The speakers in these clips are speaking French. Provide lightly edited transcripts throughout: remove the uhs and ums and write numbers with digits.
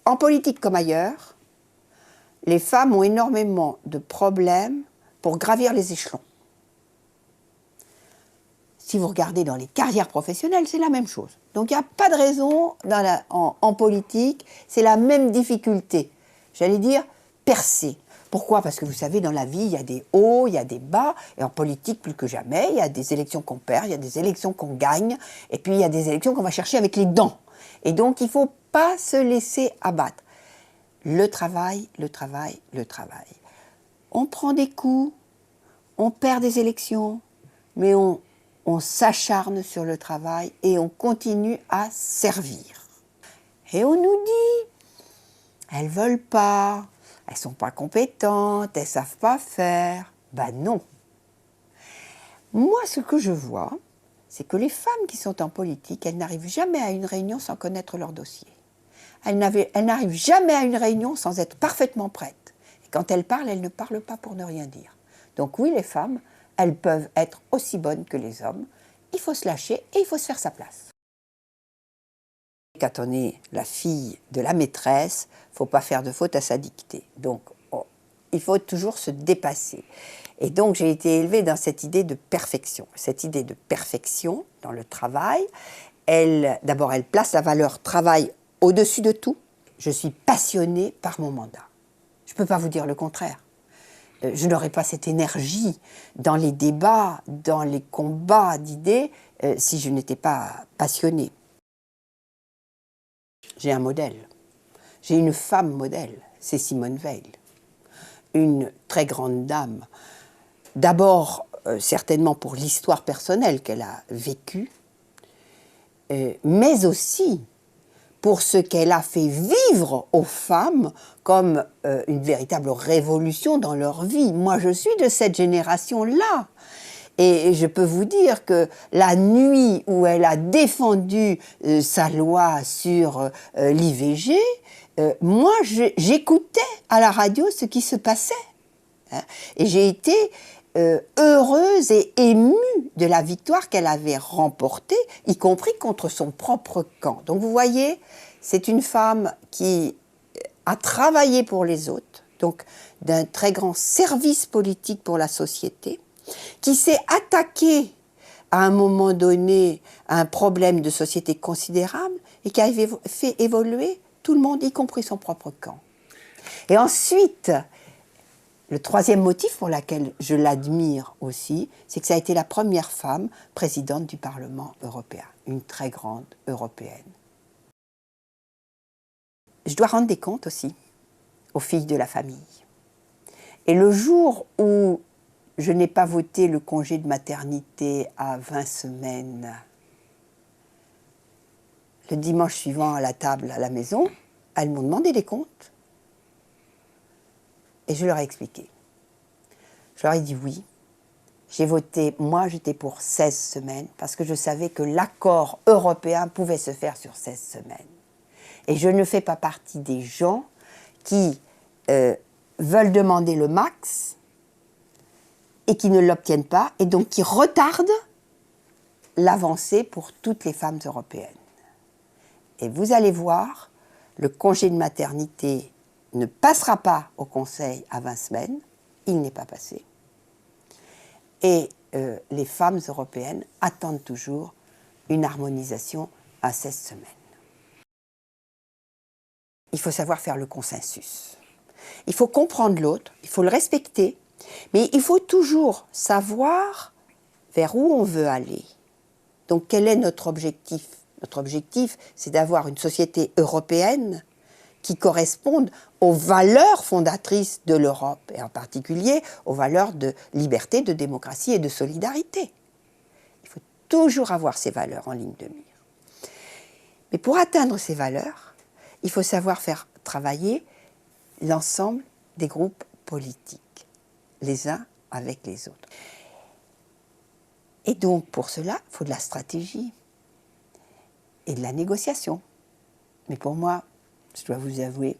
en politique comme ailleurs, les femmes ont énormément de problèmes pour gravir les échelons. Si vous regardez dans les carrières professionnelles, c'est la même chose. Donc il n'y a pas de raison en politique, c'est la même difficulté. J'allais dire percer. Pourquoi? Parce que vous savez, dans la vie, il y a des hauts, il y a des bas, et en politique, plus que jamais, il y a des élections qu'on perd, il y a des élections qu'on gagne, et puis il y a des élections qu'on va chercher avec les dents. Et donc, il ne faut pas se laisser abattre. Le travail, le travail, le travail. On prend des coups, on perd des élections, mais on s'acharne sur le travail et on continue à servir. Et on nous dit, elles ne veulent pas, elles ne sont pas compétentes, elles ne savent pas faire. Ben non. Moi, ce que je vois, c'est que les femmes qui sont en politique, elles n'arrivent jamais à une réunion sans connaître leur dossier. Elles n'arrivent jamais à une réunion sans être parfaitement prêtes. Et quand elles parlent, elles ne parlent pas pour ne rien dire. Donc oui, les femmes, elles peuvent être aussi bonnes que les hommes. Il faut se lâcher et il faut se faire sa place. Quand on est la fille de la maîtresse, il ne faut pas faire de faute à sa dictée. Donc, il faut toujours se dépasser. Et donc, j'ai été élevée dans cette idée de perfection. Cette idée de perfection dans le travail, d'abord, elle place la valeur travail au-dessus de tout. Je suis passionnée par mon mandat. Je ne peux pas vous dire le contraire. Je n'aurais pas cette énergie dans les débats, dans les combats d'idées, si je n'étais pas passionnée. J'ai un modèle. J'ai une femme modèle, c'est Simone Veil. Une très grande dame. D'abord, certainement pour l'histoire personnelle qu'elle a vécue, mais aussi pour ce qu'elle a fait vivre aux femmes comme une véritable révolution dans leur vie. Moi, je suis de cette génération-là. Et je peux vous dire que la nuit où elle a défendu sa loi sur l'IVG, moi, j'écoutais à la radio ce qui se passait. Hein, et j'ai été heureuse et émue de la victoire qu'elle avait remportée, y compris contre son propre camp. Donc vous voyez, c'est une femme qui a travaillé pour les autres, donc d'un très grand service politique pour la société, qui s'est attaquée à un moment donné à un problème de société considérable et qui a fait évoluer tout le monde, y compris son propre camp. Et ensuite, le troisième motif pour lequel je l'admire aussi, c'est que ça a été la première femme présidente du Parlement européen, une très grande européenne. Je dois rendre des comptes aussi aux filles de la famille. Et le jour où je n'ai pas voté le congé de maternité à 20 semaines, le dimanche suivant à la table à la maison, elles m'ont demandé des comptes. Et je leur ai expliqué. Je leur ai dit oui. J'ai voté, moi j'étais pour 16 semaines, parce que je savais que l'accord européen pouvait se faire sur 16 semaines. Et je ne fais pas partie des gens qui veulent demander le max et qui ne l'obtiennent pas, et donc qui retardent l'avancée pour toutes les femmes européennes. Et vous allez voir, le congé de maternité ne passera pas au Conseil à 20 semaines, il n'est pas passé. Et les femmes européennes attendent toujours une harmonisation à 16 semaines. Il faut savoir faire le consensus. Il faut comprendre l'autre, il faut le respecter, mais il faut toujours savoir vers où on veut aller. Donc quel est notre objectif? Notre objectif, c'est d'avoir une société européenne qui corresponde aux valeurs fondatrices de l'Europe, et en particulier aux valeurs de liberté, de démocratie et de solidarité. Il faut toujours avoir ces valeurs en ligne de mire. Mais pour atteindre ces valeurs, il faut savoir faire travailler l'ensemble des groupes politiques, les uns avec les autres. Et donc, pour cela, il faut de la stratégie et de la négociation. Mais pour moi, je dois vous avouer,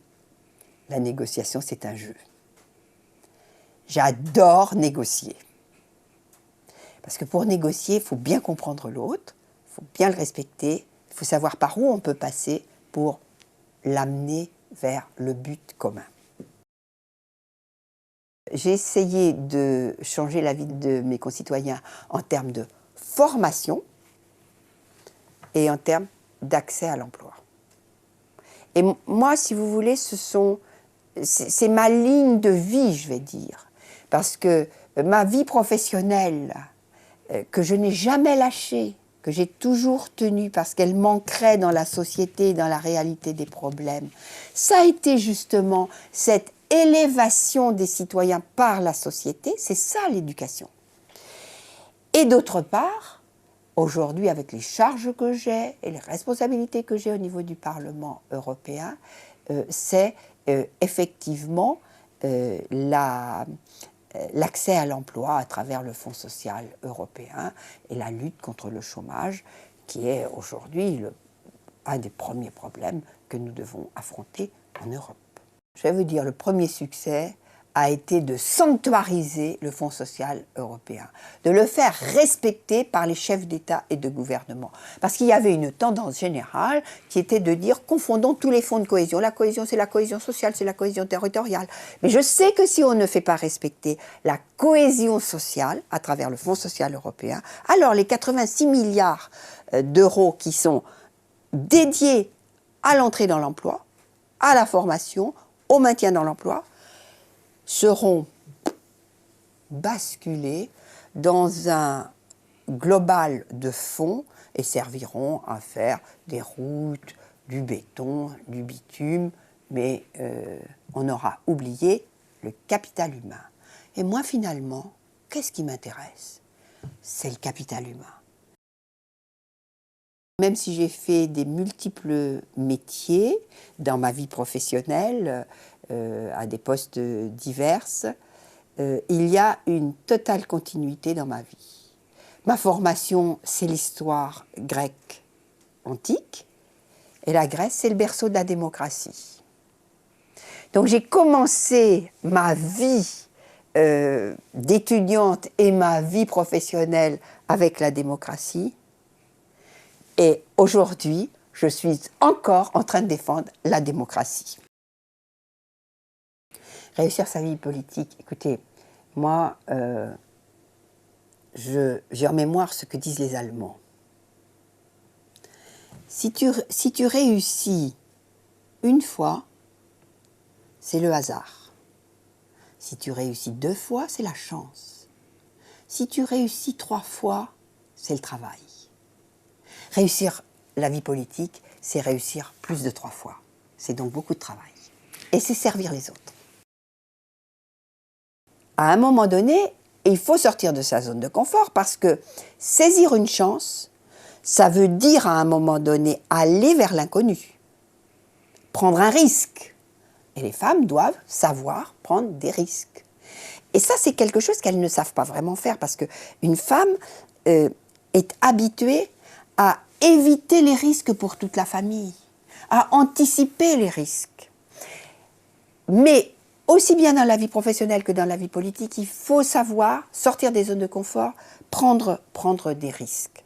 la négociation, c'est un jeu. J'adore négocier. Parce que pour négocier, il faut bien comprendre l'autre, il faut bien le respecter, il faut savoir par où on peut passer pour l'amener vers le but commun. J'ai essayé de changer la vie de mes concitoyens en termes de formation et en termes d'accès à l'emploi. Et moi, si vous voulez, c'est ma ligne de vie, je vais dire. Parce que ma vie professionnelle, que je n'ai jamais lâchée, que j'ai toujours tenue parce qu'elle manquerait dans la société, dans la réalité des problèmes, ça a été justement cette élévation des citoyens par la société, c'est ça l'éducation. Et d'autre part, aujourd'hui, avec les charges que j'ai et les responsabilités que j'ai au niveau du Parlement européen, c'est effectivement l'accès à l'emploi à travers le Fonds social européen et la lutte contre le chômage, qui est aujourd'hui un des premiers problèmes que nous devons affronter en Europe. Je vais vous dire, le premier succès a été de sanctuariser le Fonds social européen, de le faire respecter par les chefs d'État et de gouvernement. Parce qu'il y avait une tendance générale qui était de dire « confondons tous les fonds de cohésion ». La cohésion, c'est la cohésion sociale, c'est la cohésion territoriale. Mais je sais que si on ne fait pas respecter la cohésion sociale à travers le Fonds social européen, alors les 86 milliards d'euros qui sont dédiés à l'entrée dans l'emploi, à la formation, au maintien dans l'emploi, seront basculés dans un global de fonds et serviront à faire des routes, du béton, du bitume, mais on aura oublié le capital humain. Et moi, finalement, qu'est-ce qui m'intéresse? C'est le capital humain. Même si j'ai fait des multiples métiers dans ma vie professionnelle, à des postes divers, il y a une totale continuité dans ma vie. Ma formation, c'est l'histoire grecque antique, et la Grèce, c'est le berceau de la démocratie. Donc j'ai commencé ma vie d'étudiante et ma vie professionnelle avec la démocratie, et aujourd'hui, je suis encore en train de défendre la démocratie. Réussir sa vie politique, écoutez, moi, j'ai en mémoire ce que disent les Allemands. Si tu réussis une fois, c'est le hasard. Si tu réussis 2 fois, c'est la chance. Si tu réussis 3 fois, c'est le travail. Réussir la vie politique, c'est réussir plus de 3 fois. C'est donc beaucoup de travail. Et c'est servir les autres. À un moment donné, il faut sortir de sa zone de confort parce que saisir une chance, ça veut dire à un moment donné aller vers l'inconnu, prendre un risque. Et les femmes doivent savoir prendre des risques. Et ça, c'est quelque chose qu'elles ne savent pas vraiment faire parce qu'une femme est habituée à éviter les risques pour toute la famille, à anticiper les risques. Mais aussi bien dans la vie professionnelle que dans la vie politique, il faut savoir sortir des zones de confort, prendre des risques.